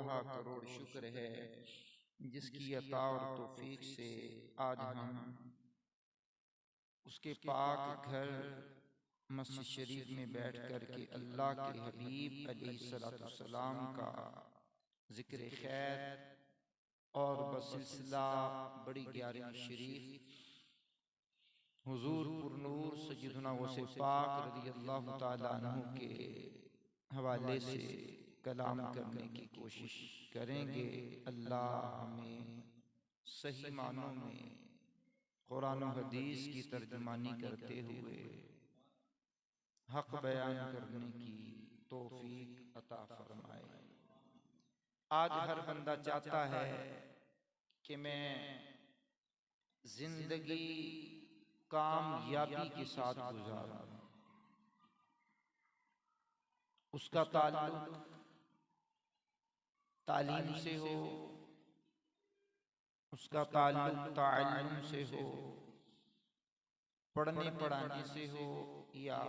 रहा करोड़ शुक्र है जिसकी अता और तौफीक से आज हम उसके पाक घर मस्जिद शरीफ में बैठ कर के अल्लाह के हबीब अलैहिस्सलाम का जिक्र खैर और बसिलसिला बड़ी ग्यारहवीं शरीफ हुजूर पुरनूर सय्यदुना गौसे पाक रज़ियल्लाहु ताला अन्हु के हवाले से कलाम करने की कोशिश करेंगे। अल्लाह हमें सही मानों में कुरान और हदीस की तर्जुमानी करते हुए हक बयान करने की तौफीक अता फरमाए। आज हर बंदा चाहता है कि मैं जिंदगी कामयाबी के साथ गुजारूं। उसका ताल्लुक तालीम से हो, उसका ताल्लुक ताल्लुम से हो, पढ़ने पढ़ाने से हो, या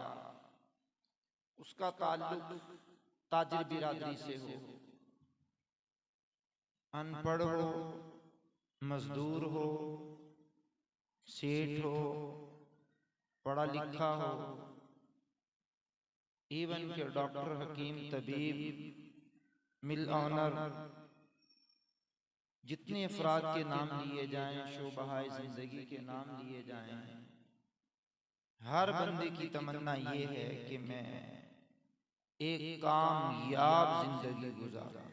उसका ताल्लुक ताजिर बिरादरी से हो। अनपढ़ हो, मजदूर हो, सेठ हो, पढ़ा लिखा हो, इवन के डॉक्टर, हकीम, तबीब, मिल ऑनर, जितने अफराद के नाम लिए जाएं, शोबहाए जिंदगी के नाम लिए जाएं, हर बंदे की तमन्ना ये है कि मैं एक कामयाब जिंदगी गुजारूं।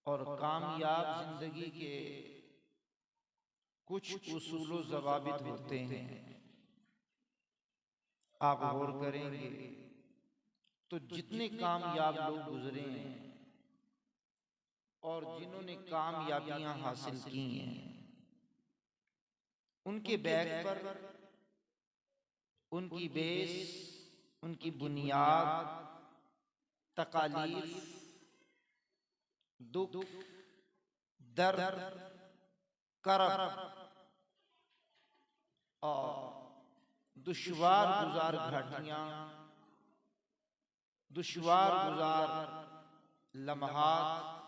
और कामयाब जिंदगी के कुछ उसूल व ज़वाबित होते हैं, आप गौर करेंगे तो जितने कामयाब लोग गुजरे हैं और जिन्होंने कामयाबियां हासिल की हैं, उनके बैग पर उनकी बेस, उनकी बुनियाद, तकालीफ, दुख, दर्द, करब और दुश्वार गुजार घाटियां, दुश्वार गुजार लम्हात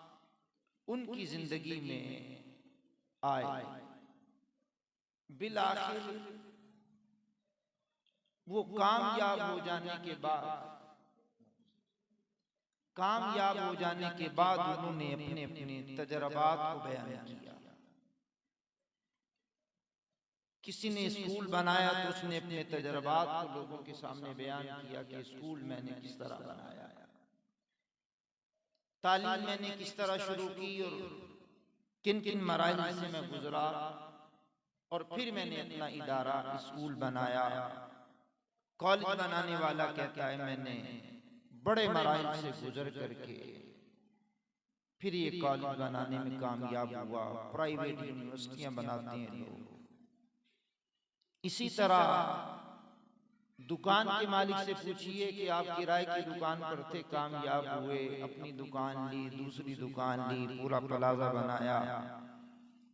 उनकी जिंदगी में आए। बिलाखिर वो कामयाब हो जाने के बाद, कामयाब हो जाने के बाद उन्होंने अपने अपने तजर्बात को बयान किया। किसी ने स्कूल बनाया तो उसने अपने तजर्बात को लोगों के सामने बयान किया कि स्कूल मैंने किस तरह बनाया, तालीम मैंने किस तरह शुरू की और किन किन मराहिल से मैं गुजरा, और फिर मैंने अपना इदारा स्कूल बनाया। कॉलेज बनाने वाला कहता है मैंने बड़े मराहिल से गुजर करके फिर ये कॉलेज बनाने में कामयाब हुआ। प्राइवेट यूनिवर्सिटियां बनाते हैं लोग। इसी तरह दुकान के मालिक से पूछिए कि आप किराए की दुकान पर थे, कामयाब हुए, अपनी दुकान ली, दूसरी दुकान ली, पूरा प्लाजा बनाया।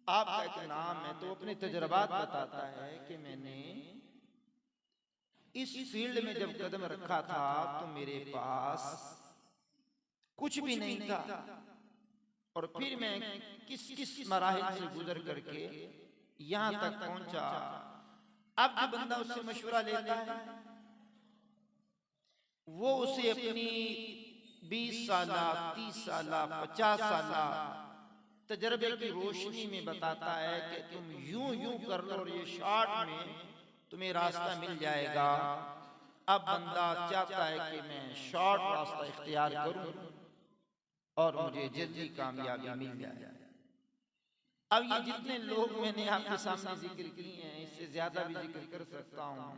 आप कहते नाम है तो अपने तजर्बात बताता है कि मैंने इस फील्ड में जब कदम रखा था तो मेरे पास कुछ भी नहीं था, और फिर मैं किस किस मराहिल से गुजर करके यहां तक पहुंचा। अब जो बंदा उससे मशवरा लेता है वो उसे अपनी 20 साल, 30 साल, 50 साल तजर्बे की रोशनी में बताता है कि तुम यूं यूं कर लो और ये शॉर्ट में तुम्हें रास्ता मिल जाएगा। अब बंदा चाहता है कि मैं शॉर्ट रास्ता इख्तियार करूं और मुझे जल्दी कामयाबी मिल जाए। अब ये जितने लोग मैंने आपके सामने जिक्र किए हैं, इससे ज्यादा भी जिक्र कर सकता हूं,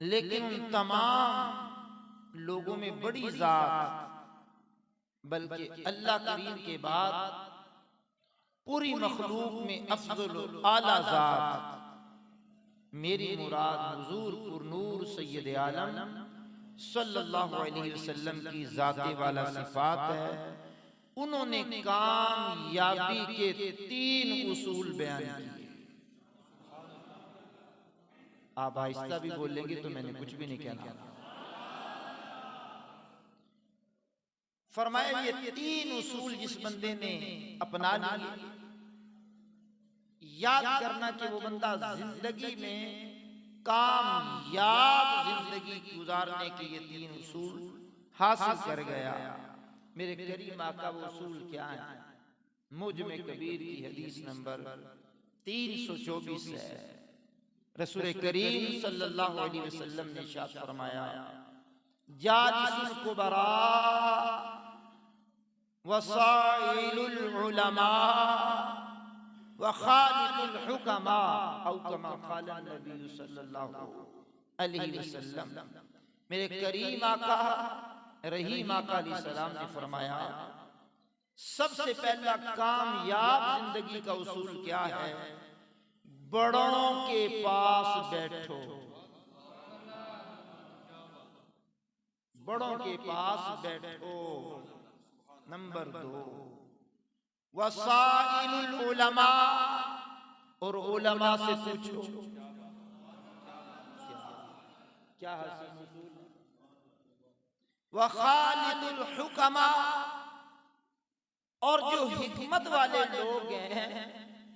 लेकिन उन तमाम लोगों में बड़ी जात, बल्कि अल्लाह करीम के बाद पूरी मखलूक में अफजल आला जात, मेरी मुराद हुजूर पुरनूर सैयद आलम सल्लल्लाहु अलैहि वसल्लम की जाते वाला सिफात है। उन्होंने कामयाबी के 3 उसूल बयान किए। आप आहिस्ता भी बोलेंगे तो मैंने कुछ भी नहीं कहना। फरमाया ये 3 उसूल जिस बंदे ने अपना लिए, याद करना कि वो बंदा जिंदगी में कामयाब जिंदगी गुजारने के ये 3 उसूल हासिल कर गया। मेरे करीम आका वो उसूल क्या है? मुझमें कबीर की हदीस नंबर 324 है। रसूल करीम सल्लल्लाहु अलैहि वसल्लम ने इरशाद फरमाया, जालिसुल कुबरा वसाइलुल उलमा व खालिकुल हुकमा औ कमा क़ाला नबी सल्लल्लाहु अलैहि वसल्लम। मेरे करीम आका रहीम आका अलैहिस्सलाम ने फरमाया, सबसे पहला कामयाब जिंदगी का उसूल क्या है? बड़ों के पास बैठो। बड़ों के पास बैठो। नंबर 2, वसाइलुल उलमा, और उलमा से पूछो क्या हसीन उसूल। व खालिकुल हुकमा, और जो हिकमत वाले लोग हैं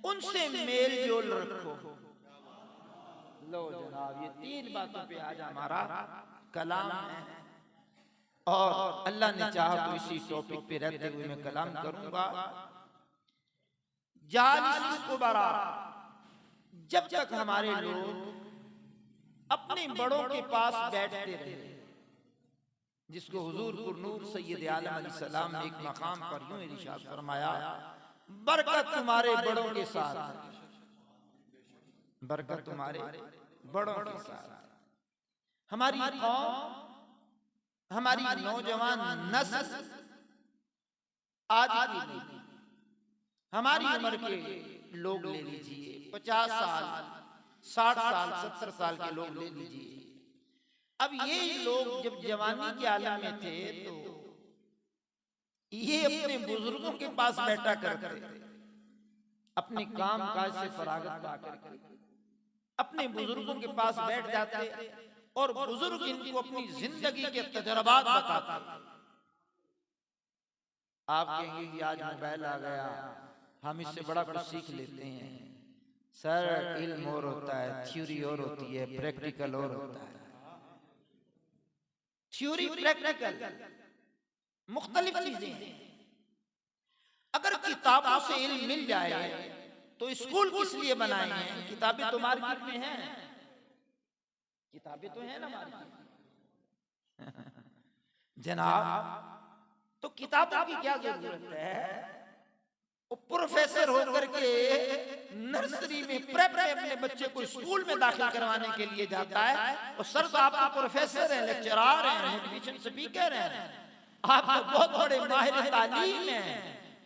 उनसे मेल जोल रखो। लो जनाब, ये 3 बातों पे आज हमारा कलाम है, और अल्लाह ने चाहा तो इसी टॉपिक पे रहते हुए मैं कलाम करूंगा। जालिसुल कुबरा, जब तक हमारे लोग अपने बड़ों के पास बैठते रहे, जिसको हुजूर पुरनूर सैयद आलम अलैहिस्सलाम ने एक मकाम पर यूं इरशाद फरमाया, बरकत तुम्हारे बड़ों के साथ, बरकत तुम्हारे बड़ों के साथ। हमारी कौम, हमारी नौजवान नस्ल आज की नहीं, हमारी उम्र के लोग ले लीजिए, 50 साल 60 साल 70 साल के लोग ले लीजिए। अब ये लोग जब जवानी के आलम में थे तो ये अपने बुजुर्गों के पास बैठा करते, अपने काम काज से फरागत पाकर अपने बुजुर्गों के पास बैठ जाते, और बुजुर्ग इनको अपनी जिंदगी के तजर्बात बताते। आप कहेंगे कि आज मोबाइल आ गया, हम इससे बड़ा कुछ सीख लेते हैं। सर, इल्म और होता है, थ्योरी और होती है, प्रैक्टिकल और होता है। थ्योरी प्रैक्टिकल मुख्तलिफ चीजें। अगर किताबों से इल्म मिल जाए तो स्कूल किस लिए बनाए हैं? किताबें तो मार्केट में हैं, किताबें तो हैं ना मार्केट में जनाब। तो किताबों की क्या जरूरत है? वो प्रोफेसर होकर के नर्सरी में प्रेप में अपने बच्चे को स्कूल में दाखिल करवाने के लिए जाता है, और सर तो आप प्रोफेसर हैं, लेक्चरर हैं, मोटिवेशन स्पीकर हैं, आप तो बहुत बड़े माहिर तालीम हैं,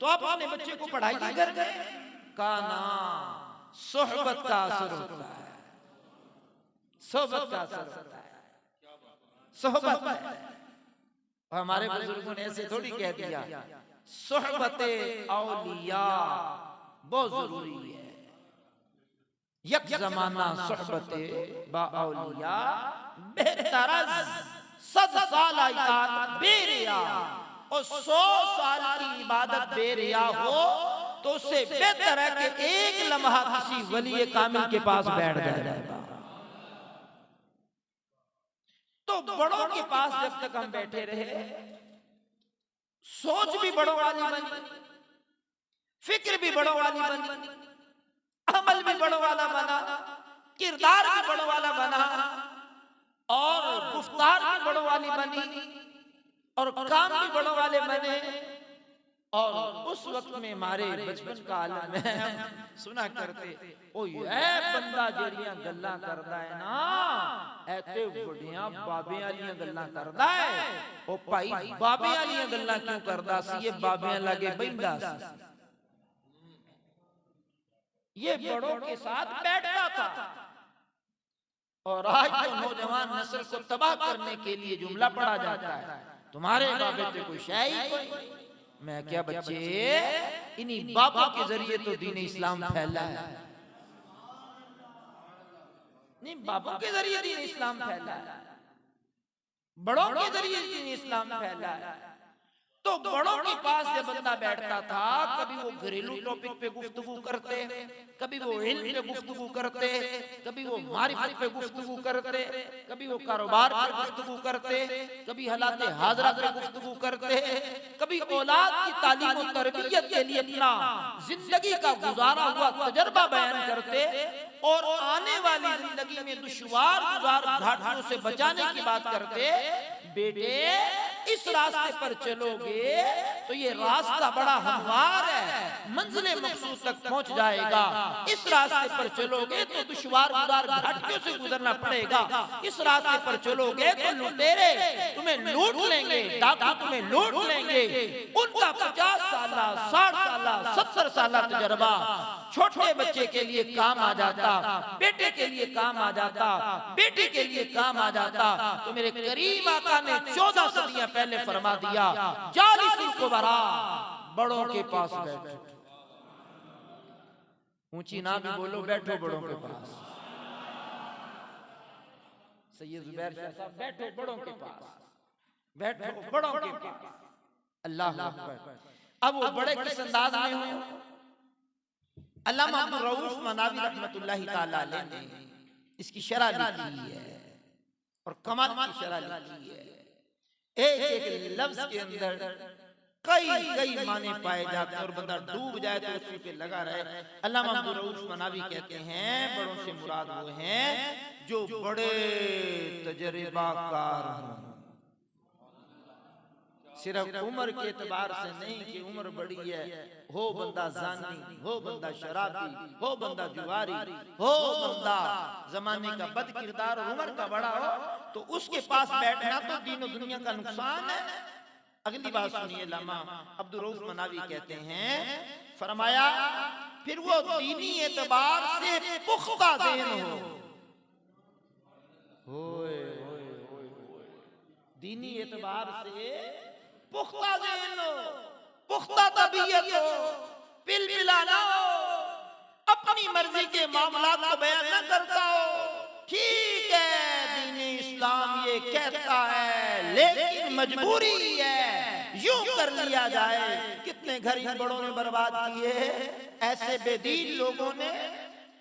तो आप अपने बच्चे को पढ़ाई नहीं कर गए। का ना सोहबत का असर होता है, सोहबत का असर होता है, सोहबत है। और हमारे बुजुर्गों ने ऐसे थोड़ी कह दिया, सोहबते औलिया बहुत जरूरी है। यक जमाना सोहबते बा औलिया बेहतरज 100 साल इताअत बेरिया, और 100 साल की इबादत बेरिया हो तो उससे बेहतर है कि एक लम्हा किसी वली कामिल के पास बैठ जाएगा। तो बड़ों के पास जब तक हम बैठे रहे, सोच भी बड़ों वाली बनी, फिक्र भी बड़ों वाली बनी, अमल भी बड़ों वाला बना, किरदार भी बड़ों वाला बना, और गुफ्तार भी बड़ों वाली बनी, और काम भी बड़ों वाले बने। और उस वक्त में हमारे बचपन का आलम है, सुना करते, ओ ये बंदा जेड़ियां गल्लां करदा है ना, ऐते बड़ियां बाबे वालियां गल्लां करदा है। ओ भाई, बाबे वालियां गल्लां क्यों करदा सी? ये बाबियां लागे बहिंदा सी, ये बड़ों के साथ बैठता था। और आज तो नौजवान नस्ल को तबाह करने के लिए जुमला पढ़ा जाता है, तुम्हारे बाबे पे कोई शय ही कोई। मैं क्या बच्चे, इन्हीं बाबों के जरिए तो दीन इस्लाम फैला है, नहीं बाबों के जरिए दीन इस्लाम फैला है, बड़ों के जरिए दीन इस्लाम फैला है। तो बड़ों के पास जब बंदा बैठता था, कभी वो घरेलू टॉपिक पे गुफ्तगू करते, कभी वो इल्म पे गुफ्तगू करते, कभी वो मारिफत पे गुफ्तगू करते, कभी वो कारोबार पे गुफ्तगू करते, कभी हालात हाजरा पे गुफ्तगू करते, कभी औलाद की तालीम और तरबियत के लिए अपना जिंदगी का गुजारा हुआ तजर्बा बयान करते और आने वाली जिंदगी में दुश्वार गुजार घाटियों से बचाने की बात करते। बेटे, इस रास्ते पर चलोगे तो ये रास्ता बड़ा हमवार है, मंजिले मकसूद तक पहुंच जाएगा। इस रास्ते पर चलोगे तो दुश्वार गुजार घाटियों से गुजरना पड़ेगा। इस रास्ते पर चलोगे तो लुटेरे तुम्हें लूट लेंगे, डाकू तुम्हें लूट लेंगे। उनका 50 साल 60 साल 70 साल तजर्बा छोटे बच्चे के लिए काम आ जाता, बेटे के लिए काम आ जाता, बेटे के लिए काम आ जाता। तो मेरे करीम आका ने 14 सदियां पहले फरमा दिया, जालिसी को बरा बड़ों के पास बैठो। ऊंची ना भी बोलो, बैठो बड़ों के पास। सैयद जुबैर शाह साहब, बैठो बड़ों के पास, बैठो बड़ों के पास। अल्लाह अकबर। अब वो बड़े किस अंदाज में हुए? अल्लामा अब्दुल रऊफ मनावी रहमतुल्लाहि ताला अलैह ने इसकी शरह लिखी है और कमाल की शरह लिखी है। एक एक लफ्ज के अंदर कई माने पाए जाते हैं और बंदा डूब जाए तो उसी पे लगा रहे। अल्लामा अब्दुल रऊफ मनावी कहते हैं, बड़ों से मुराद वो हैं जो बड़े तजर्बाकार हों। सिर्फ उम्र के एतबार से नहीं कि उम्र बड़ी है, हो बंदा जानी, हो बंदा शराबी, हो बंदा जुआरी, हो बंदा जमाने का बद किरदार और उम्र का बड़ा हो, तो उसके पास बैठना तो दीन और दुनिया का नुकसान है। अगली बात सुनिए, अल्लामा अब्दुल रऊफ मनावी कहते हैं, फरमाया फिर वो दीनी एतबार से पुख्ता ज़हन हो, दीनी एतबार से पुख्ता ज़हन हो, पुख्ता तबीयत हो, पिलपिलाना हो, अपनी मर्जी के मामलात को बयान न करता हो। ठीक है, दीन इस्लाम ये कहता है, लेकिन मजबूरी है, यूं कर लिया जाए। कितने घर इन बड़ों ने बर्बाद किए, ऐसे बेदीन लोगों ने,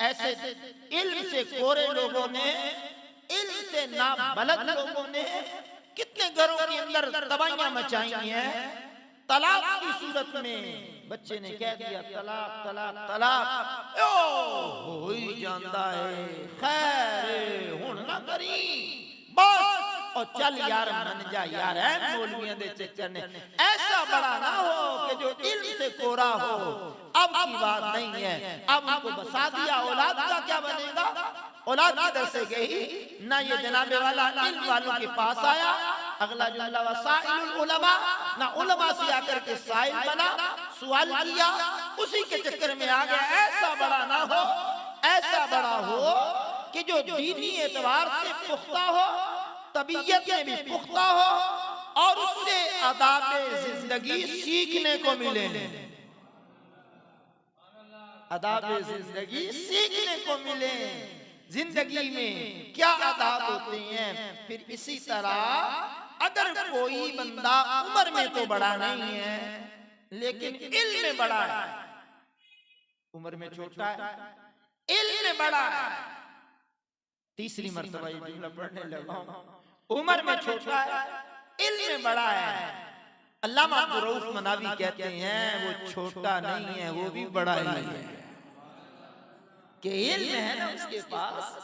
ऐसे इल्म से कोरे लोगों ने, इल्म से नाबलद लोगों ने कितने घरों के अंदर तबाहियां मचाई हैं। तलाक की सूरत में बच्चे ने कह दिया तलाक तलाक तलाक, ओ हो ही जाता है, खैर हुण ना करी बस, और चल यार मन जा यार, है मौलवियां दे चक्कर ने ऐसा बड़ा ना हो कि जो इल्म से कोरा हो। अब की बात नहीं है, अब उनको बसा दिया, औलाद का क्या बनेगा? औलाद किधर से गई? ना ये जनाबे वाला इल्म वालों के पास आया, अगला जुमला वसाइलुल उलमा, ना उलमा से आकर के साइल बना, सवाल किया, उसी के चक्कर में आ गया। ऐसा बड़ा ना हो, ऐसा बड़ा हो कि जो दीनी एतबार से पुख्ता हो, तबीयत में भी पुख्ता हो और उससे आदाब जिंदगी सीखने को मिले। आदाब जिंदगी सीखने को मिले, जिंदगी में क्या आदाब होते हैं। फिर इसी तरह अगर कोई बंदा उम्र में तो बड़ा नहीं है लेकिन इल्म में बड़ा है, उम्र में छोटा है, इल्म में बड़ा है, तीसरी मर्तबा ये जुमला पढ़ने लगा, उम्र में छोटा है, इल्म में बड़ा है। अल्लामा अब्दुल रऊफ मनावी कहते हैं वो छोटा नहीं है, वो भी बड़ा ही है कि इल्म है ना उसके पास।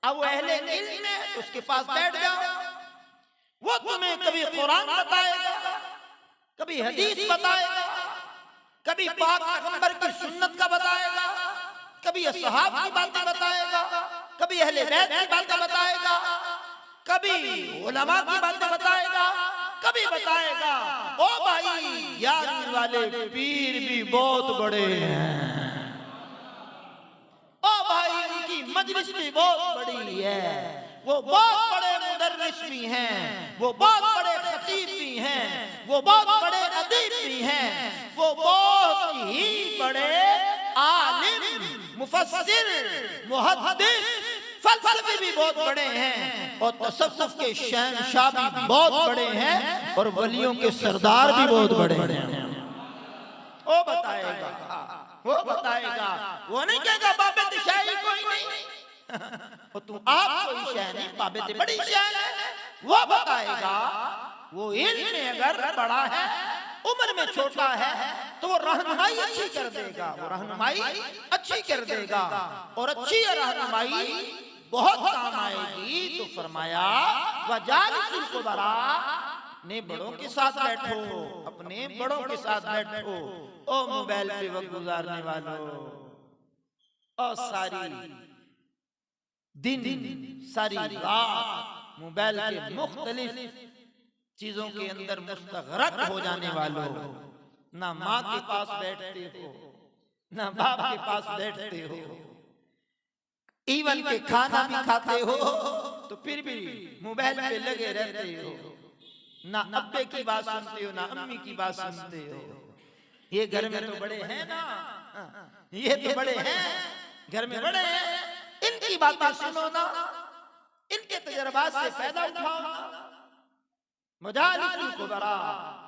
अब वो अहले इल्म है तो उसके पास बैठ जाओ, वो तुम्हें कभी कुरान बताएगा, कभी हदीस बताएगा, कभी पाक पैगंबर की सुन्नत का बताएगा, कभी असहाब की बातें बताएगा, कभी अहले बैत की बातें बताएगा, कभी उलमा की बातें बताएगा, कभी बताएगा ओ भाई यार वाले पीर भी बहुत बड़े हैं, ओ भाई उनकी मजलिस भी बहुत बड़ी है, वो बहुत बड़े मुदर्रिस भी हैं, वो बहुत बड़े खतीब भी हैं, वो बहुत बड़े अदीब भी हैं, वो बहुत ही बड़े आलिम, मुफस्सिर, मुहद्दिस, फलसफे भी बहुत बड़े हैं और तसव्वुफ के शहंशाह भी बहुत बड़े हैं और वलियों के सरदार भी बहुत बड़े हैं। वो बताएगा, वो बताएगा, वो नहीं कहेगा बाबे शाही कोई नहीं और तुम आप कोई शह नहीं, बाबे बड़ी शह है। वो बताएगा वो इल्म में अगर बड़ा है, उम्र में छोटा है, तो वो रहनुमाई अच्छी कर देगा, वो रहनुमाई अच्छी कर देगा और अच्छी रहनुमाई बहुत काम आएगी। तो फरमाया वजालिसिल कुबरा, ने बड़ों के साथ बैठो, अपने बड़ों के साथ बैठो। ओ मोबाइल पे वक्त गुजारने वालों, और सारी दिन सारी रात मोबाइल के मुख्तलिफ चीजों के अंदर मुस्तगरक हो जाने वालों, ना माँ के पास बैठते हो, ना बाप के पास बैठते हो, इवन के खाना भी खाते हो तो फिर भी मोबाइल पे लगे रहते हो, ना अब्बे की बात सुनते हो, ना अम्मी की बात सुनते हो। ये घर में तो बड़े हैं ना, ये तो बड़े हैं, घर में बड़े हैं, इनकी बातें सुनो ना, इनके तजर्बात से फायदा उठाओ ना। मजालिसिल कुबरा,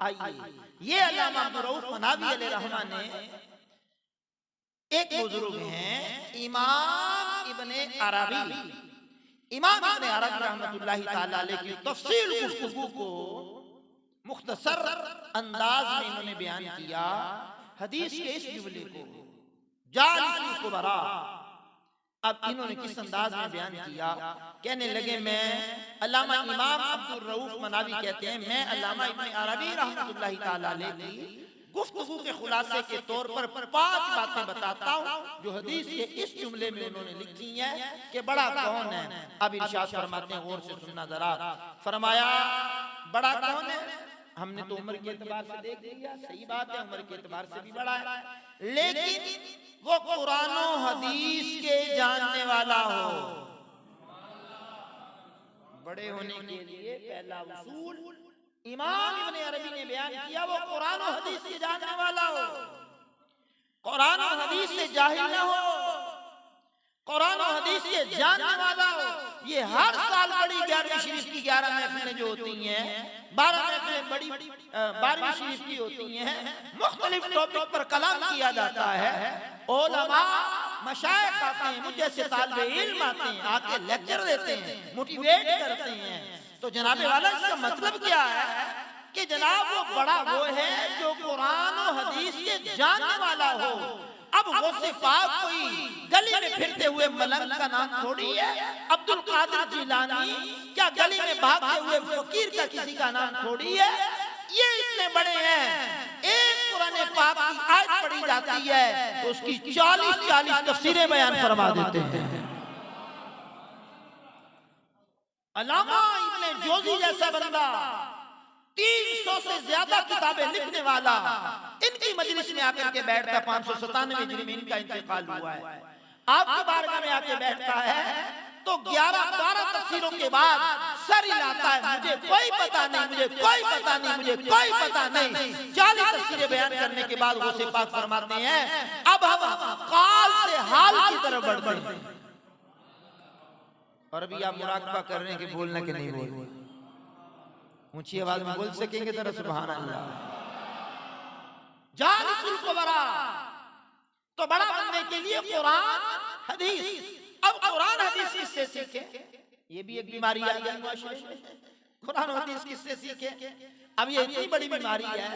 आइए ये अल्लामा अब्दुर रऊफ मनावी अलैहिर्रहमान ने, एक बुजुर्ग हैं इमाम इब्ने अरबी, इमाम इब्ने अरबी रहमतुल्लाहि ताला अलैह की तफसील गुफ्तगू को मुख्तसर अंदाज में इन्होंने बयान किया। हदीस के इस जुमले को जालिसिल कुबरा अब इन्होंने किस अंदाज में बयान किया, कहने लगे मैं अल्लामा इमाम अब्दुर रऊफ मनावी कहते हैं, मैं अल्लामा इब्ने अरबी रहमतुल्लाहि ताला अलैह की गुफ्तगू के खुलासे के तौर पर 5 बातें बताता हूँ जो हदीस के इस जुमले में उन्होंने लिखी हैं कि बड़ा कौन है। अब इरशाद फरमाते हैं, गौर से सुनना जरा। फरमाया बड़ा कौन है, हमने तो उम्र के एतबार से देख लिया, सही बात है, उम्र के एतबार से भी बड़ा है, लेकिन वो कुरान और हदीस के जानने वाला हो। बड़े होने के लिए पहला उसूल इमाम इब्ने अरबी ने बयान किया, वो कुरान और हदीस के जानने वाला हो, कुरान और हदीस से जाहिल न हो, कुरान और हदीस के जानने वाला हो। ये हर साल बड़ी 11वीं शरीफ की 11 महफिलें जो होती हैं, 12 महफिलें बड़ी 12वीं शरीफ की होती हैं, मुख्तलिफ टॉपिक पर कलाम किया जाता है, उलमा मशाइख आते हैं, मुझे से तालिबे इल्म आते हैं, आके लेक्चर देते हैं, मोटिवेट करते हैं। तो जनाबे वाला इसका मतलब क्या है कि जनाब वो बड़ा वो है जो कुरान और हदीस के जानने वाला हो। अब गौसे पाक कोई गली में फिरते हुए मलंग का नाम थोड़ी है, अब्दुल कादिर जिलानी क्या गली में भागते हुए फकीर का किसी का नाम थोड़ी है। ये इतने बड़े हैं, एक कुरान पाक की आयत पढ़ी जाती है तो उसकी 40 तफसीरें बयान फरमा देते हैं। अल्लामा इब्ने जोजी जैसा बंदा 300 से ज्यादा किताबें लिखने वाला इनकी मजलिस में आकर के बैठता है। 597 हिजरी में इनका इंतकाल हुआ है। आपकी बारगाह में आके बैठता है तो 11-12 तफसीरों के बाद सर हिलाता है, मुझे कोई पता नहीं, मुझे कोई पता नहीं, मुझे कोई पता नहीं। 40 तफसीरें बयान करने के बाद गौसे पाक फरमाते हैं अब हम काल से हाल की तरफ बढ़ते हैं। और अभी आप मुराकबा कर रहे हैं कि बोलना कि नहीं बोलना, ऊंची आवाज में बोल सकेंगे जरा सुभान अल्लाह। जालिसिल कुबरा, तो बड़ा बनने के लिए कुरान हदीस। अब कुरान हदीस किससे सीखे, ये भी एक बीमारी आ गई माशरे में। कुरान हदीस किससे सीखे, अब ये इतनी बड़ी बीमारी है,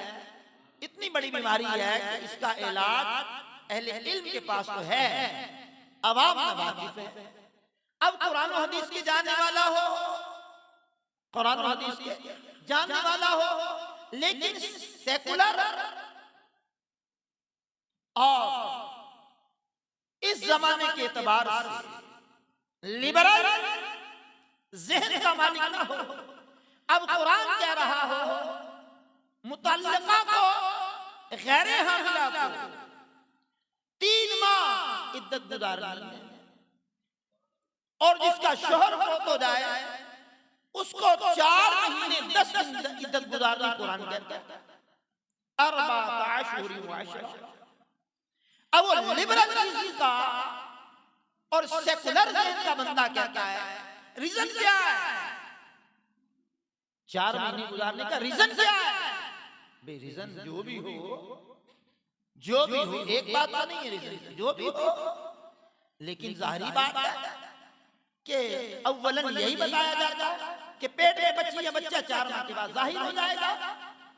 इतनी बड़ी बीमारी है कि इसका इलाज अहले इल्म के पास तो है, अवाम ना वाकिफ है। अब कुरान और हदीस के जानने वाला हो, कुरान और हदीस के जानने वाला हो, लेकिन सेकुलर और इस जमाने के एतबार से लिबरल ज़हन का मालिक ना हो। अब कुरान कह रहा हो मुतल्लिका को, गैर हामिला को 3 माह इद्दत गुजारनी है, और जिसका शोहर फौत हो जाए उसको 4 महीने 10 दिन इद्दत गुजारनी कुरान कहता है। 14 अशहुर व अशरा। अब वो लिबरल का और सेकुलर ज़हन का बंदा कहता है रीजन क्या है? 4 महीने गुजारने का रीजन क्या है? बे रीजन जो भी हो, एक बात तो नहीं है रीजन जो भी हो, लेकिन जाहिरी बात है कि अव्वलन यही बताया जाता है कि पेट में बच्ची या बच्चा 4 माह के बाद जाहिर हो जाएगा।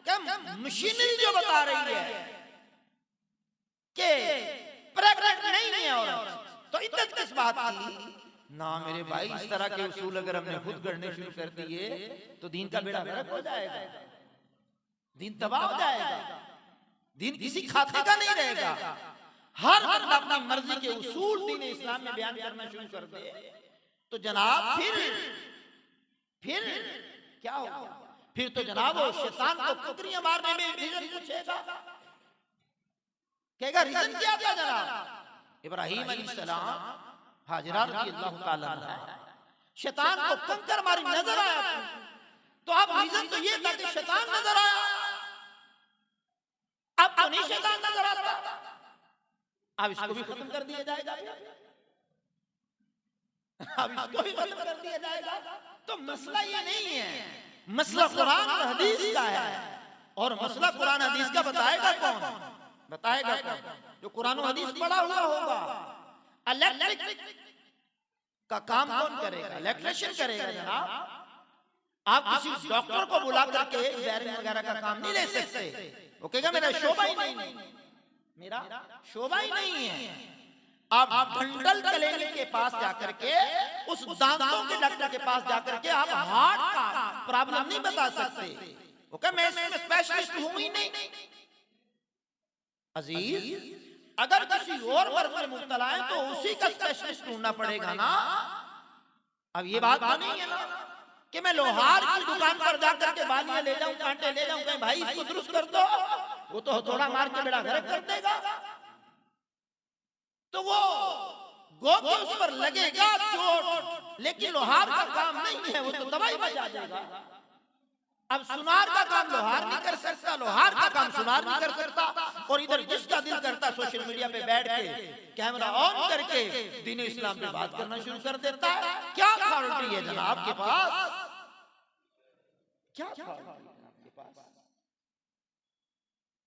क्या मशीनरी जो बता रही है कि प्रेग्नेंट नहीं है औरत, तो इद्दत किस बात की? ना मेरे भाई, इस तरह के उसूल अगर हमने खुद करने शुरू कर दिए तो दीन का बेड़ा गर्क हो जाएगा, दीन तबाह हो जाएगा, दीन किसी खाते का नहीं रहेगा। हर बंदा अपनी मर्जी के उसूल दीन इस्लाम में बयान करना शुरू कर दे तो जनाब फिर क्या होगा? फिर तो जनाब वो शैतान को कुकरियां मारने में रीजन पूछेगा, कहेगा रीजन क्या था जनाब? इब्राहीम अलैहिस्सलाम हाजरा रज़ियल्लाहु ताला अन्हा शैतान को कंकर मारी नजर आया, तो अब रीजन तो ये था कि शैतान नजर आया, अब तो नहीं शैतान नजर आता, अब इसको भी खत्म कर दिया जाएगा, अब इसको भी खत्म कर दिया जाएगा। तो मसला ये नहीं है, मसला कुरान और हदीस का है, और मसला कुरान हदीस का बताएगा कौन? बताएगा कौन? जो कुरान और हदीस पढ़ा हुआ होगा। इलेक्ट्रिक का काम कौन करेगा? इलेक्ट्रिशियन करेगा जनाब। आप किसी डॉक्टर को बुला करके वायरिंग वगैरह का काम नहीं ले सकते, वो कहेगा मेरा शोभा ही नहीं, मेरा शोभा ही नहीं है। आप डंडल कलेंगे के पास जाकर के, उस दांतों के डॉक्टर के पास जाकर के आप हार्ट का प्रॉब्लम नहीं बता सकते, वो कहे मैं इसमें स्पेशलिस्ट हूं ही नहीं। अजीज, अगर किसी और मर्ज में मुब्तला है तो उसी का स्पेशलिस्ट ढूंढना पड़ेगा ना। अब ये बात तो नहीं है ना कि मैं लोहार की दुकान पर जाकर के बालियां ले जाऊं, कांटे ले जाऊं, कहीं भाई इसको दुरुस्त कर दो, वो तो हथौड़ा मार के बेड़ा गर्क कर देगा, तो वो गो के उस पर लगेगा चोट, लेकिन लोहार का काम नहीं है, वो तो दवाई बजा देगा। अब सुनार का काम लोहार नहीं कर सकता, लोहार का काम सुनार नहीं कर सकता, और इधर जिसका दिल करता सोशल मीडिया पे बैठ के कैमरा ऑन करके दीन इस्लाम पे बात करना शुरू कर देता है। क्या अथॉरिटी है जनाब आपके पास? क्या अथॉरिटी है आपके पास?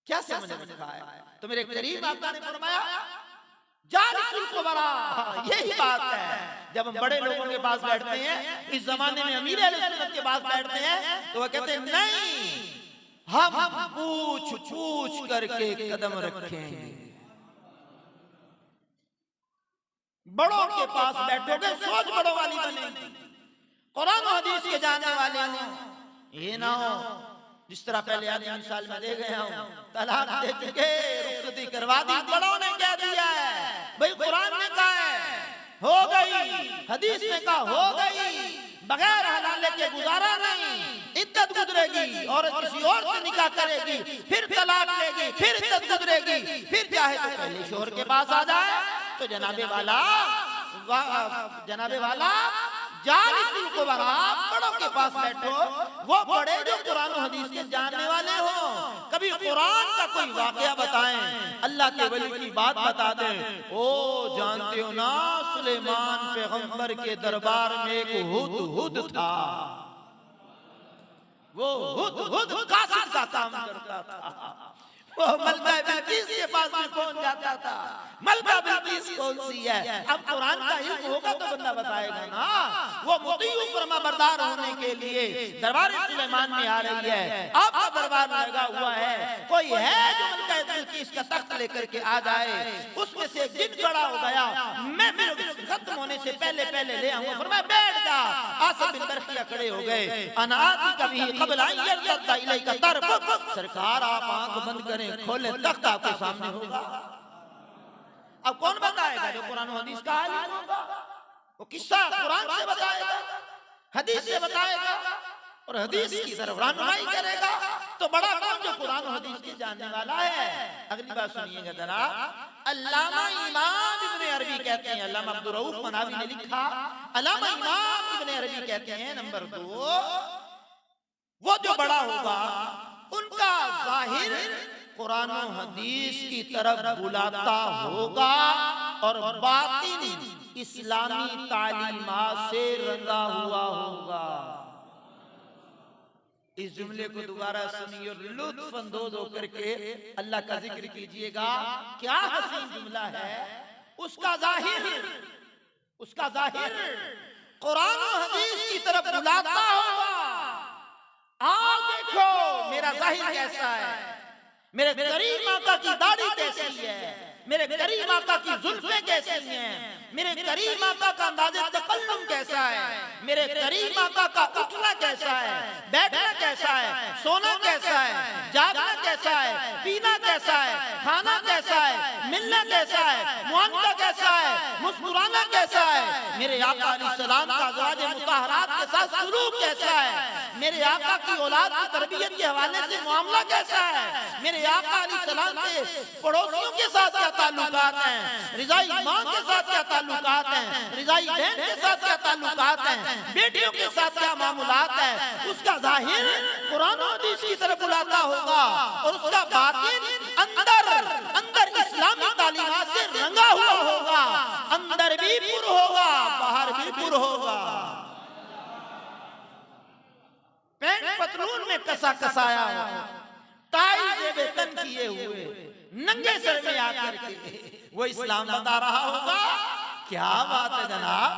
क्या समझ में रखा है? तो मेरे करीम आका ने फरमाया जालिसुल कुबरा, यही बात है। जब हम बड़े लोगों के पास बैठते हैं, इस जमाने में अमीर अहले सुन्नत के पास बैठते हैं, तो वो कहते हैं नहीं, हम पूछ करके कदम रखेंगे। बड़ों के पास बैठोगे सोच बड़ों वाली बनेगी, कुरान और हदीस के जानने वाले हो। ये ना हो जिस तरह पहले आदमी मिसाल में दे गया हूं, तलाक दे चुके, रुखसती करवा दी, बड़ों ने कह दिया है भाई, कुरान ने कहा है हो गई, हदीस ने कहा हो गई, बगैर हलाले के गुजारा नहीं, इद्दत गुजरेगी, और किसी और से निकाह करेगी, फिर तलाक लेगी, फिर इद्दत गुजरेगी, फिर चाहे तो पहले शोहर के पास आ जाए। तो जनाबे वाला जालिसुल कुबरा, बड़ों के पास बैठो, वो बड़े जो कुरान और हदीस के जानने वाले हो, कभी कुरान का कोई वाकया बताएं, अल्लाह के वली की बात बता दें। ओ जानते हो ना, सुलेमान पैगंबर के दरबार में एक हुदहुद था, वो हुदहुद कासिद का काम करता था, वो मलका बिल्किस के पास भी पहुंच जाता था। मलका बिल्किस कौन सी है? अब कुरान का इल्म होगा तो बंदा बताएगा ना। वो मुतीउ फरमा बरदार होने के लिए दरबार सुलेमान में आ रही है, आपका दरबार लगा हुआ है, कोई है जो मलका बिल्किस का तख्त लेकर के आ जाए, उसमें से जिन खड़ा हो गया, मैं फिर खत्म होने से पहले पहले ले आऊंगा, फरमाया बैठ जा। आसिफ बिन बरखिया खड़े हो गए, अनाती कभी क़ब्ल अन यरतद्दा इलैका तरफ़ुक, सरकार आप आंख बंद करें, खोले, तख्त आपके सामने होगा। अब कौन बताएगा? जो कुरान और हदीस का आलिम होगा, वो किस्सा कुरान से बताएगा, हदीस से बताएगा, और हदीस की तरफ रहनुमाई करेगा। तो बड़ा कौन? जो कुरान और हदीस के जानने वाला है। अगली बात सुनिएगा जरा, अल्लामा इमाम इब्न अरबी कहते हैं, अल्लामा अब्दुर रऊफ मनावी ने लिखा, अल्लामा इमाम इब्न अरबी कहते हैं नंबर 2, वो जो बड़ा होगा उनका जाहिर कुरान और हदीस की तरफ बुलाता होगा, और बातिन इस्लामी तालीमात से रंगा हुआ होगा। इस जुमले को दोबारा सुनिए और लुत्फ अंदोज होकर के अल्लाह का जिक्र कीजिएगा। क्या हसीन जुमला है। उसका जाहिर कुरान और हदीस की तरफ बुलाता होगा। आओ देखो मेरा जाहिर कैसा है, मेरे करीम आका की दाढ़ी कैसी है, मेरे करीम आका की जुल्फें कैसी हैं, मेरे करीम आका का अंदाज़े तकल्लुम कैसा है, मेरे करीम आका का उठना कैसा है, बैठना कैसा है, सोना कैसा है, जागना कैसा है, पीना कैसा है, खाना कैसा है, मिलना कैसा है, मुआनका कैसा है, मुस्कुराना कैसा है, मेरे आका अलैहिस्सलाम का अज़वाज मुतहहरात के साथ सलूक कैसा है, मेरे आका की औलाद की तरबियत के हवाले से मामला कैसा है, मेरे आका अलैहिस्सलाम के पड़ोसियों के साथ क्या ताल्लुकात हैं, रिज़ाई माँ के साथ क्या ताल्लुकात हैं, रिज़ाई बहन के साथ क्या ताल्लुकात हैं, बेटियों के साथ क्या मामूलात है, उसका जाहिर कुरान और हदीस की तरफ बुलाता होगा और उसका बातिन अंदर इस्लामी तालीमात से रंगा हुआ होगा। अंदर भी पुर होगा, बाहर भी पुर होगा। पैंट पतलून में कसा कसाया हुआ, टाई से वेतन किए हुए, नंगे सर में आकर के वो इस्लाम बता रहा होगा। क्या बात है जनाब,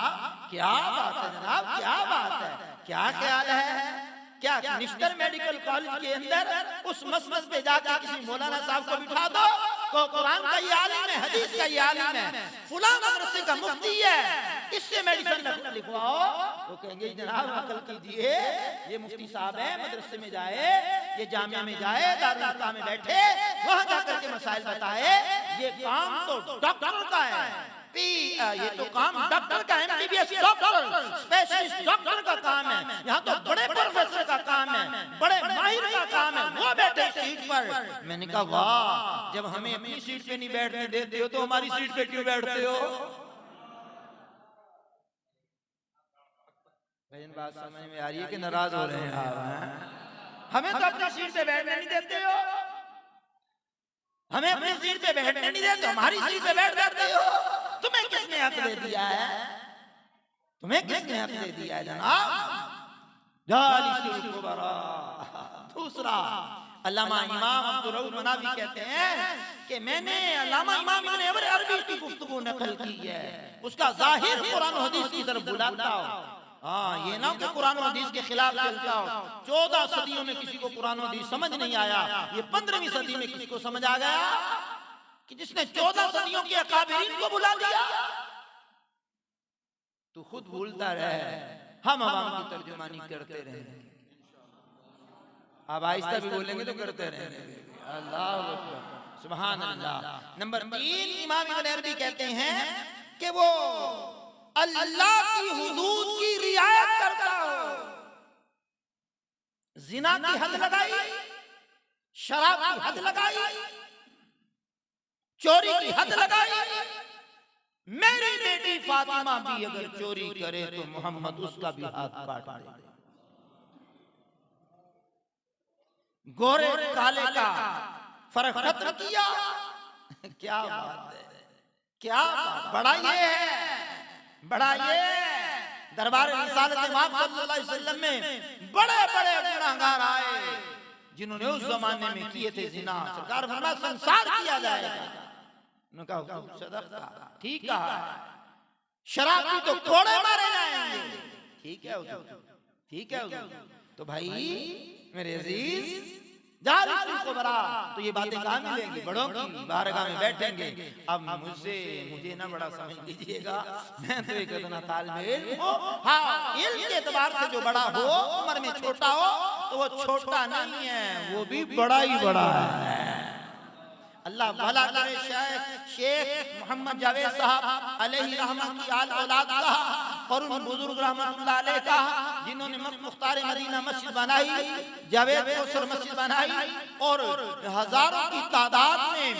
क्या बात है जनाब, क्या बात है, क्या ख्याल है। क्या निश्तर मेडिकल कॉलेज के अंदर उस मसजिद पे जाकर किसी मौलाना साहब को बिठा दो तो कुरान का ये आलिम है, हदीस का ये आलिम है, फुला मदरसे का मुफ्ती है, इससे मेडिसिन लिखवाओ, वो कहेंगे जनाब अकल कीजिए, ये मुफ्ती साहब है, मदरसे में जाए, ये जामिया में जाए, दारुल हक़ में बैठे, वहां जाकर के मसाइल बताए। ये काम तो डॉक्टर का है, ये तो काम डॉक्टर का, एमबीबीएस डॉक्टर, स्पेशलिस्ट डॉक्टर का काम है। यहाँ तो बड़े प्रोफेसर का काम है, बड़े माहिर का काम है, वो बैठे सीट पर। मैंने कहा वाह, जब हमें अपनी सीट पे नहीं बैठने देते हो तो हमारी सीट पे क्यों बैठते हो। भजन बात समझ में आ रही है कि नाराज हो रहे हैं। हमें तो अपनी सीट पे बैठने नहीं देते हो, हमें अपनी सीट पे बैठने नहीं देते, हमारी सीट पे बैठ जाते हो। तुम्हें किसने हक दे दिया है, तुम्हें किसने हक दे दिया है जनाब। दूसरा अल्लामा इमाम अब्दुल रऊफ मनावी कहते हैं कि मैंने अल्लामा इमाम इब्न अरबी की गुफ्तगू नकल की है, उसका जाहिर कुरान और हदीस की तरफ बुलाता हो। हाँ, ये ना कि कुरान और हदीस के खिलाफ चलता हो। 14 सदियों में किसी को कुरान और हदीस समझ नहीं आया, ये 15वीं सदी में किसी को समझ आ गया कि जिसने 14 सदियों के अकाबिरीन को बुला दिया। तू खुद भूलता रहे, हम आवाम की तर्जुमानी करते रहे। अब आहिस्ता भी बोलेंगे तो करते रहे। अल्लाह अकबर, सुभान अल्लाह। नंबर 3 इमाम इब्न अरबी कहते हैं कि वो अल्लाह की हुदूद की रियायत करता हो। जिना की हद लगाई, शराब की हद लगाई, चोरी की हद लगाई। मेरी बेटी फातिमा भी अगर चोरी करे तो मोहम्मद उसका भी हाथ काट दे। गोरे काले का फर्क खत्म किया। क्या बात है, क्या बात। बड़ा ये है, बड़ा ये दरबार रिसालत इमाम सल्लल्लाहु अलैहि वसल्लम में बड़े बड़े गुनाहगार आए जिन्होंने उस जमाने में किए थे जिना। सरकार फरमाया संसार किया जाएगा। उन्होंने कहा सदक़ा, ठीक कहा। शराबी तो कोड़े मारे जाएंगे, ठीक है ठीक है। तो भाई मेरे अजीज को बरा, तो ये बातें कहाँ मिलेंगी, बड़ों की बारगाह में बैठेंगे। अब मुझे ना बड़ा समझ लीजिएगा, मैं तो एक इतना तालिबे इल्म हूं। हाँ, इल्म के एतबार से जो बड़ा हो, उम्र में छोटा हो, तो वो छोटा नहीं है, वो भी बड़ा ही बड़ा है। अल्लाह भला करे शेख मोहम्मद जावेद साहब अलैहि रहमत की आल औलाद का और उन बुजुर्ग रहमतुल्लाह अलैह का जिन्होंने मुख्तार मदीना मस्जिद बनाई, जावेद कौसर मस्जिद बनाई और हजारों की तादाद में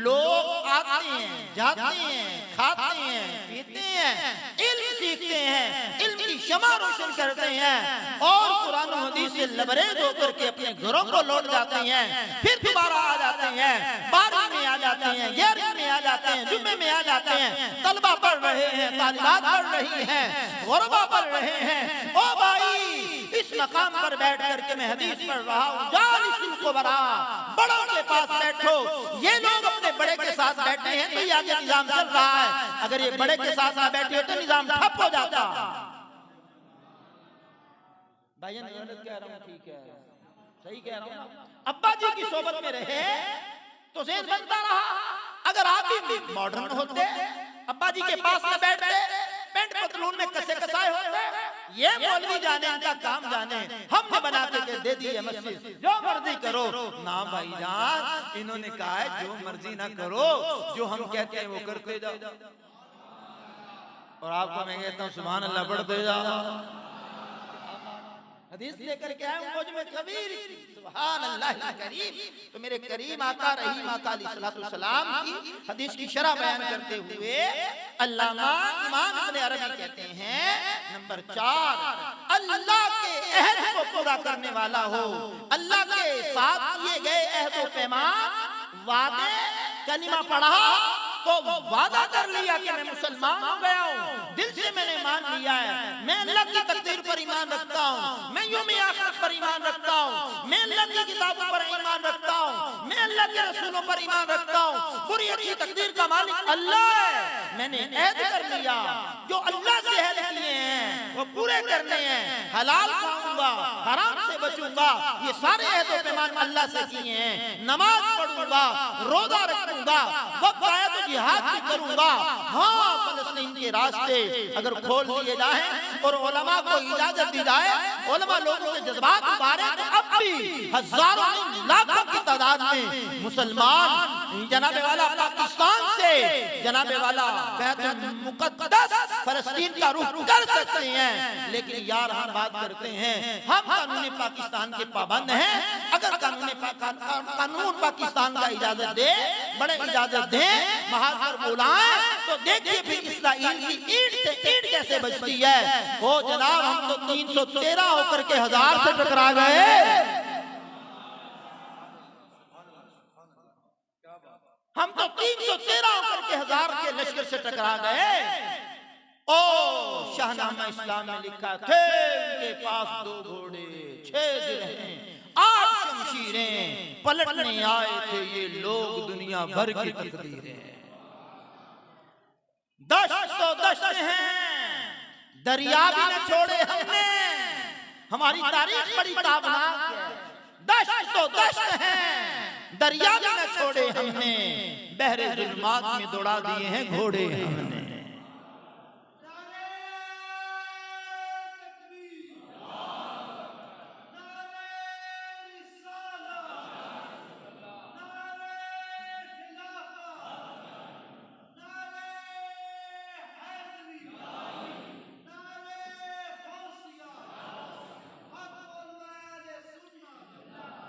लोग आते हैं, जाते हैं, खाते हैं, पीते हैं, इल्म सीखते हैं, इल्म की शमा रोशन करते हैं और कुरान और हदीस से लबरेज होकर के अपने घरों को लौट जाते हैं। फिर दोबारा आ जाते हैं, 12वीं में आ जाते हैं, 11वीं में आ जाते हैं, जुम्मे में आ जाते हैं, तलबा पढ़ रहे हैं, तालिबात पढ़ रही हैं, गुरबा पढ़ रहे हैं। ओ भाई, इस मकाम पर बैठ करके मैं हदीस पढ़ रहा हूँ, जालिसिल कुबरा, बड़ों के पास बैठो। ये लोग अपने बड़े के साथ बैठे हैं तो ये आगे निजाम चल रहा है, अगर ये बड़े के साथ ना बैठे तो निजाम ठप हो जाता। भाई कह रहा हूँ, ठीक है, सही कह रहा हूँ। अब्बा जी की सोबत में रहे तो ज़हन बनता रहा। अगर आप भी मॉडर्न होते, अब्बा जी के पास में बैठते, पेंट पतलून में कसे कसाए होते, ये मौलवी जाने, इनका काम जाने, हमने बना के दे दी है मस्जिद, जो मर्जी करो। ना भाईजान, इन्होंने कहा है जो मर्जी ना करो, जो हम कहते हैं वो करते जाओ। और आपको मैं कहता हूँ सुभान अल्लाह पढ़ते जाओ। हदीस लेकर के आए मौज में कबीर, सुभान अल्लाह करीम। तो मेरे करीम आका रहीम आका अलैहिस्सलाम की हदीस की शरह बयान करते हुए अल्लामा इमाम इब्न अरबी कहते हैं, नंबर 4, अल्लाह के अहद को पूरा करने वाला हो, अल्लाह के साथ किए गए अहद व पैमान वादे, कलिमा पढ़ा तो वादा कर लिया कि मैं मुसलमान हो गया हूँ, दिल से मैंने मान लिया है, मैं अल्लाह की तकदीर पर ईमान रखता हूँ, मैं यौम आखिरत पर ईमान रखता हूँ, मैं अल्लाह की किताबों पर ईमान रखता हूँ, मैं अल्लाह के रसूलों पर ईमान रखता हूँ, बुरी अच्छी तकदीर का मालिक अल्लाह है। मैंने ऐद कर लिया, जो अल्लाह से ऐद किए हैं वो पूरे करने हैं, हलाल खाऊंगा, हराम से बचूंगा, ये सारे ऐद व पैमान अल्लाह से किए हैं। नमाज पढ़ूंगा, रोजा रखूंगा, वक्त आया तो जिहाद भी करूंगा। हाँ, फलस्तीन के रास्ते अगर खोल दिए जाए और उलमा को इजाजत दी जाए, उलमा लोगों के जज्बात उभारे, तो अब भी हजारों लाखों की तादाद में मुसलमान जनाबे वाला पाकिस्तान से जनाबे वाला बैतुल मुक़द्दस फलस्तीन का रुख कर सकते हैं। लेकिन यार हम बात करते हैं, हम कानून पाकिस्तान के पाबंद हैं। अगर कानून पाकिस्तान का इजाजत दे, बड़े इजाजत दे, महाजर बुलाएं, तो देखिए फिर इस्राइल की ईंट से ईंट कैसे बचती है। वो जनाब, हम तो 313 होकर के 1000 से टकरा गए। हम तो 313 होकर के 1000 के लश्कर से टकरा गए। ओ शाहनामा इस्लाम में लिखा थे, उनके पास 2 घोड़े, 6 जिरहें, 8 शमशीरें, पलटने आए थे ये लोग दुनिया भर की तकदीरें। दश्त हैं, दरिया भी न छोड़े हमने, हमारी तारीख बड़ी ताबनाक है। दश्त हैं, दरिया भी न छोड़े हमने, बहरे जुल्मात में दौड़ा दिए हैं घोड़े हमने।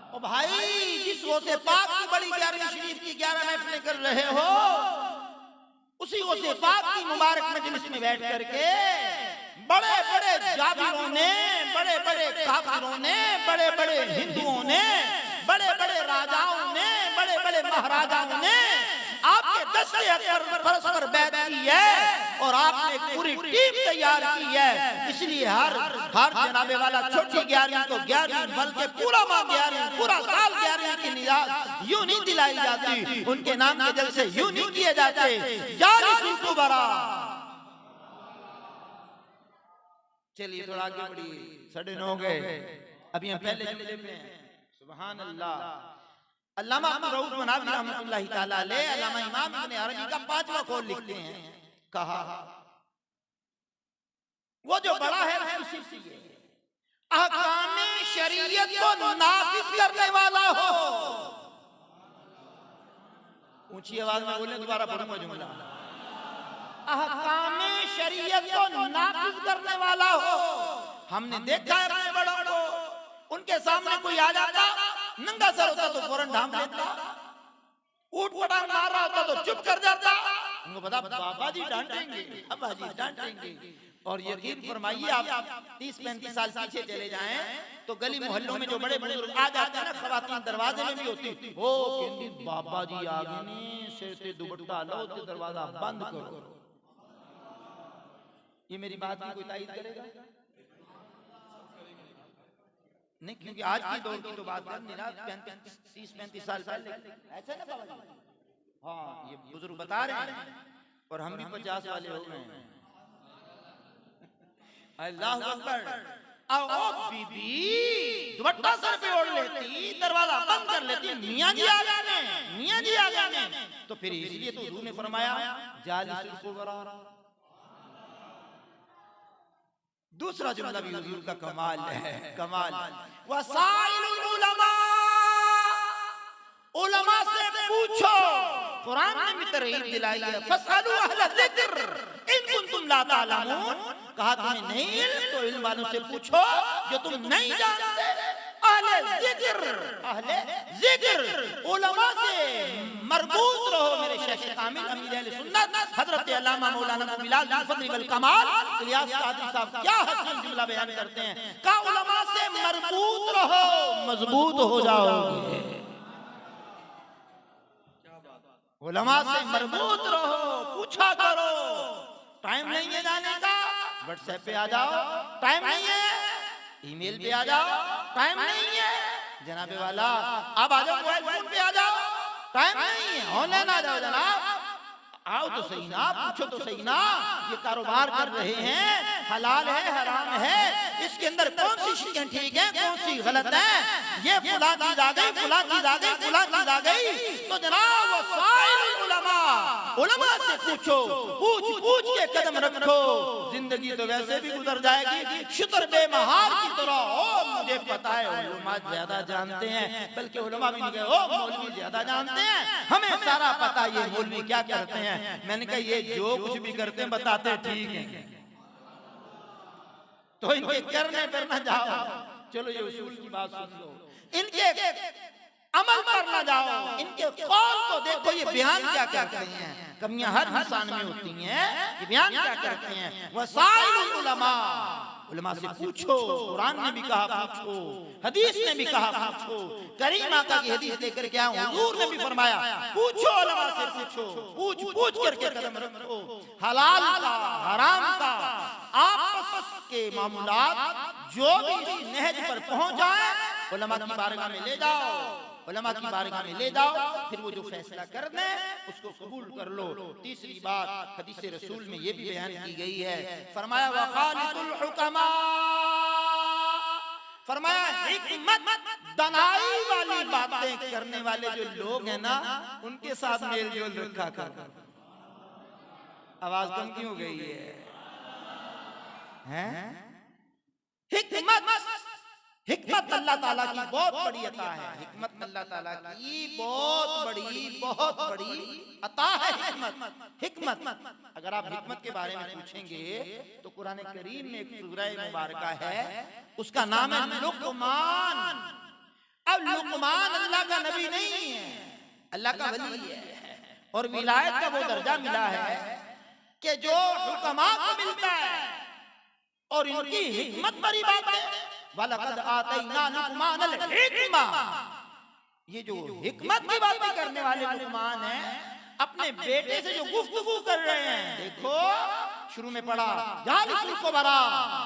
ओ भाई, जिस गौसे पाक की बड़ी 11वीं शरीफ की 11 महफिलें कर रहे हो, उसी गौसे पाक की मुबारक मजलिस में बैठ करके बड़े बड़े जाबिरों ने, बड़े बड़े काफिरों ने, बड़े बड़े हिंदुओं ने, बड़े बड़े राजाओं ने, बड़े बड़े महाराजाओं ने आपके दस्ते अकबर परस्पर बैत की है और आपने एक पूरी टीम तैयार की है। इसलिए हर जनाबे वाला छोटी 11वीं को 11वीं, बल्कि पूरा माह 11वीं, पूरा साल 11वीं की निजात यूं नहीं दिलाई जाती, उनके नाम के जलसे यूं नहीं किए जाते। जालिसिल कुबरा। चलिए थोड़ा आगे बढ़िए, 9:30 हो गए, अभी हम पहले जुमले में हैं। सुभान अल्लाह। अल्लामा अब्दुल रऊफ मनावी रहमतुल्लाहि ताला अलैह, अल्लामा इमाम इब्न अरबी का 5वां कौल लिखते हैं, कहा वो जो बड़ा है अहकाम शरीयत को नाफिज करने वाला हो। ऊंची आवाज में बोले, दोबारा पढ़ूंगा जुमला। अहकाम शरीयत को नाफिज करने वाला हो। हमने देखा है अपने बड़ों को, उनके सामने कोई आ जाता, नंगा सर होता तो फौरन ढांप लेता, ऊट पटांग मार रहा होता तो चुप कर जाता। उनको पता बाबा जी डांटेंगे, अब्बा जी डांटेंगे। और यकीन फरमाइए आप 30-35 साल पीछे चले जाएं तो गली मोहल्लों में जो बड़े बुजुर्ग आ जाते हैं ना, खवातीन दरवाजे में भी होती, ओ कहती बाबा जी आ गए ने, सिर से दुपट्टा लो तो दरवाजा बंद करो। ये मेरी बात की कोई तारीफ करेगा? नहीं, क्योंकि आज की दौर की तो बात करनी ना, 30-35 साल पहले ऐसा ना बाबा जी। हाँ, ये बुजुर्ग बता रहे हैं और हम भी 50 वाले हो गए हैं। अल्लाह अकबर। आओ बीबी दुपट्टा सर पे ओढ़ लेती, दरवाजा बंद कर लेती, मियां जी आ गए, मियां जी आ गए। तो फिर इसलिए तो हुजूर ने फरमाया जालिसुल कुबरा। दूसरा जुमला भी हुजूर का कमाल है, कमाल। वसाइलुल उलमा, उलमा से पूछो। कुरान ने भी तरहीब दिलाई है, फसअलू अहल ज़िक्र इन कुंतुम ला तालमून। कहा तुम्हें नहीं इल्म तो इल्म वालों से पूछो जो तुम नहीं जानते। अहले ज़िक्र, अहले ज़िक्र, उलमा से मरबूत रहो। मेरे शेख कामिल अमीर अहले सुन्नत हजरत अल्लामा मौलाना बिलाल बिन फजल वल कमाल इलियास कादरी साहब क्या हसीन जुमला बयान करते हैं। का उलमा से मरबूत रहो, मजबूत हो जाओगे। उलमा से मरबूत रहो, पूछा करो। टाइम नहीं है जाने का, व्हाट्सएप पे आ जाओ। टाइम नहीं है, ईमेल पे आ जाओ। टाइम नहीं है जनाबे वाला, अब आ जाओ मोबाइल फोन पे आ जाओ। टाइम नहीं है, ऑनलाइन आ जाओ जनाब। आओ तो सही ना, पूछो तो सही ना। ये कारोबार कर रहे हैं, हलाल है हराम है, इसके अंदर कौन सी चीजें ठीक है कौन सी गलत है, ये फुला चीज आ गई, फुला चीज आ गई, फुला चीज आ गई। तो जनाब वसाइल उलमा, उलमा से पूछो, पूछ पूछ के कदम रखो। जिंदगी तो वैसे भी गुजर जाएगी शुतर बेमहार की तरह। ओ मुझे पता है उलमा ज्यादा जानते हैं, बल्कि उलमा भी नहीं गए, ओ मौलवी ज्यादा जानते हैं, हमें सारा पता ये मौलवी क्या करते हैं। मैंने कहा ये जो कुछ भी करते हैं बताते ठीक है, तो इनके करने पर ना जाओ। चलो ये उसूल की बात सुन लो, इनके अमल पर ना जाओ, इनके कौल को देखो ये बयान क्या करते हैं। कमियां हर इंसान में होती हैं, ये बयान क्या करते हैं। वसाइल उलमा, उलमा से पूछो। कुरान ने भी कहा पूछो, हदीस ने भी कहा पूछो। करीम आका की हदीस लेकर के आऊं, हुजूर ने भी फरमाया पूछो, उलमा से पूछो, पूछ पूछ करके कदम रखो। हलाल का हराम का आपस के मामूलात जो भी इस नहज पर पहुंच जाए उलमा की बारगाह में ले जाओ, उलमा की बारगाह में ले जाओ। फिर वो जो फैसला कर दे उसको कबूल कर लो। तीसरी बात हदीस रसूल में ये भी बयान की गई है, फरमाया वखालितुल हुकमा, फरमाया हिकमत दनाई वाली बातें करने वाले जो लोग हैं ना उनके साथ मेल जोल रखा कर। आवाज कम क्यों हो गई है? हिकमत अल्लाह ताला की बहुत बड़ी अता है। हिकमत अल्लाह ताला की बहुत बड़ी अता है। हिकमत अगर आप हिकमत के बारे में पूछेंगे तो कुरान करीम में एक सूरह मुबारका है, उसका नाम है लुकमान। अब लुकमान अल्लाह का नबी नहीं है, अल्लाह का वली है, और विलायत का वो दर्जा मिला है कि जो हुक्मा को मिलता है। और इनकी हिकमत बड़ी बात है, वलक़द आतैना लुक़मानल हिकमा। ये जो हिकमत की बातें करने वाले लुक़मान हैं, अपने बेटे से जो गुफ्तगू कर रहे हैं, देखो शुरू में पढ़ा जालिसुल कुबरा,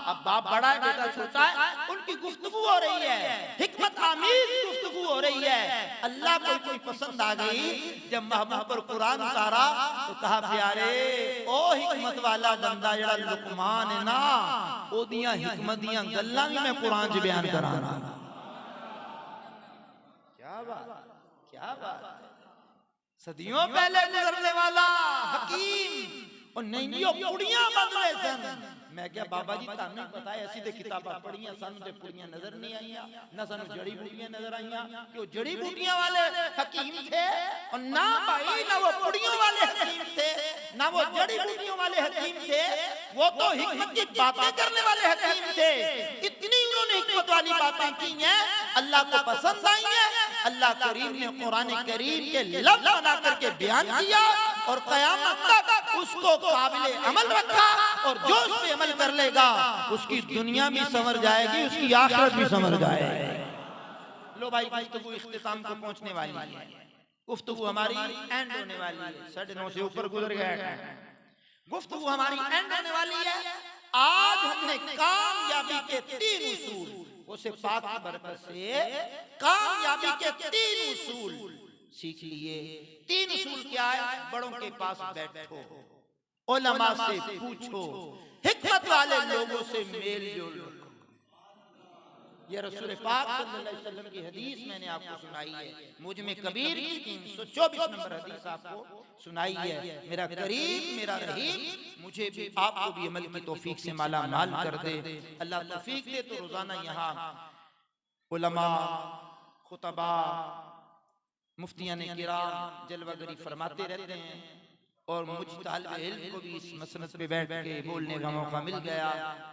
अब बाप बड़ा है बेटा छोटा है, उनकी गुफ्तगू हो रही है, हिकमत आमीज गुफ्तगू हो रही है। अल्लाह को कोई पसंद आ गई, जब महबूब पर कुरान उतारा तो कहा प्यारे ओ हिकमत वाला बंदा जड़ा लुकमान है ना, ओदियां हिकमत दियां गल्लां भी मैं कुरान च बयान कराना। क्या बात, सदियों पहले गुजरने वाला हकीम और नैनियों पुड़ियां बदले सन। मैं क्या बाबा जी ताने पता है ऐसी ते किताबां पढ़ियां सानू ते पुड़ियां नजर नहीं आईयां, ना सानू जड़ी बूटियां नजर आईयां कि वो जड़ी बूटियां वाले हकीम थे, और ना भाई ना वो पुड़ियों वाले हकीम थे, ना वो जड़ी बूटियों वाले हकीम थे, वो तो हिकमत की बातें करने वाले हकीम थे। इतनी उन्होंने हिकमत वाली बातें की हैं, अल्लाह को पसंद आई हैं। अल्लाह करीम ने कुरान करीम के लफ्ज़ बना करके बयान किया और क़यामत तक उसको काबिल अमल रखा। और जो उस पे अमल कर लेगा उसकी दुनिया भी संवर जाएगी, उसकी आखिरत भी संवर जाएगी। लो भाई, गुफ्तगू इख्तिताम को पहुंचने वाली है, गुफ्तगू हमारी एंड होने वाली है, 9:30 से ऊपर गुजर गया है, गुफ्तगू हमारी एंड होने वाली है। आज हमने कामयाबी के 3 उसूल, उसे पाक की बरकत से कामयाबी के 3 उसूल सीख लिए। 3 उसूल क्या है? बड़ों के पास बैठो, उलमा से पूछो, हिकमत वाले लोगों से मेल जोल लो। ये रसूल पाक सल्लल्लाहु अलैहि वसल्लम की हदीस मैंने आपको सुनाई है, मुझ में कबीर की 324 नंबर हदीस आपको सुनाई है। मेरा करीम, मेरा रहीम मुझे भी आपको भी अमल की तौफीक से माला माल कर दे। अल्लाह तौफीक दे तो रोजाना यहाँ उलमा, खुतबा, मुफ्तियान किराम जलवागरी फरमाते रहते हैं और मुझ तालिब इल्म को भी इस मसनद पे बैठ के बोलने का मौका मिल गया।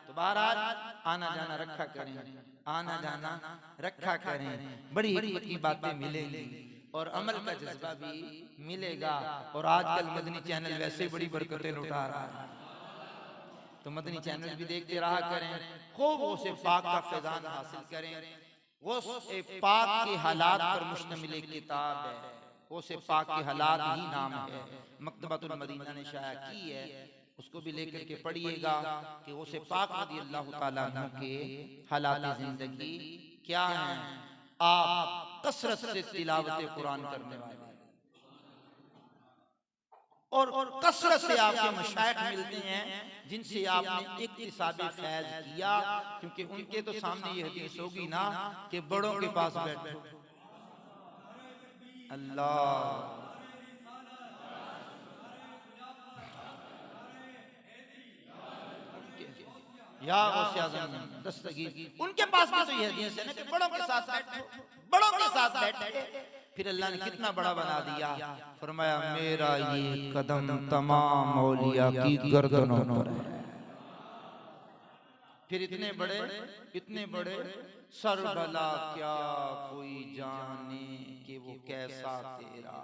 तो बहरहाल आना जाना रखा करें, आना जाना रखा करें, बड़ी हिकमत की बातें मिलेंगी और अमल का जज्बा भी मिलेगा। और आजकल मदनी चैनल वैसे बड़ी बरकतें लुटा रहा है, तो मदनी चैनल भी देखते रहा करें, खूब उसे पाक का फैजान हासिल करें। वो पाक के हालात पर मुश्तमिल किताब है, वो से पाक के हालात ही नाम है, मकतबतुल मदीना ने शाया की है, उसको भी लेकर के पढ़िएगा कि वो से पाक रज़ी अल्लाह ताला अन्हु के हालात जिंदगी क्या हैं। आप कसरत से तिलावत कुरान करने वाले और कसरत से आपके मशाइख मिलते हैं जिनसे आपने इक्तिसाब फैज किया, क्योंकि उनके तो सामने ये हदीस होगी ना कि बड़ों के पास बैठो। अल्लाह या दस्तगीर, उनके पास भी तो ये हदीस है ना कि बड़ों के साथ बैठो, बड़ों के साथ बैठे। फिर अल्लाह ने कितना बड़ा बना दिया, फरमाया मेरा ये कदम तमाम औलिया की गर्दनों पर है। फिर इतने बड़े सर भला क्या कोई जाने कि वो कैसा तेरा,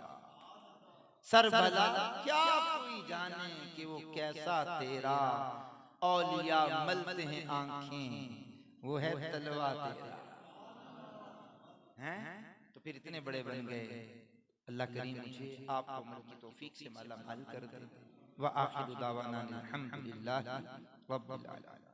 सर भला क्या कोई जाने कि वो कैसा तेरा, औलिया मलते हैं आंखें वो है तलवा तेरा। हैं तो फिर इतने बड़े बन गए। अल्लाह करीम मुझे आपको अमल की तौफीक से माला माल कर दे। व आखिरु दावाना अल्हम्दुलिल्लाहि रब्बिल आलमीन।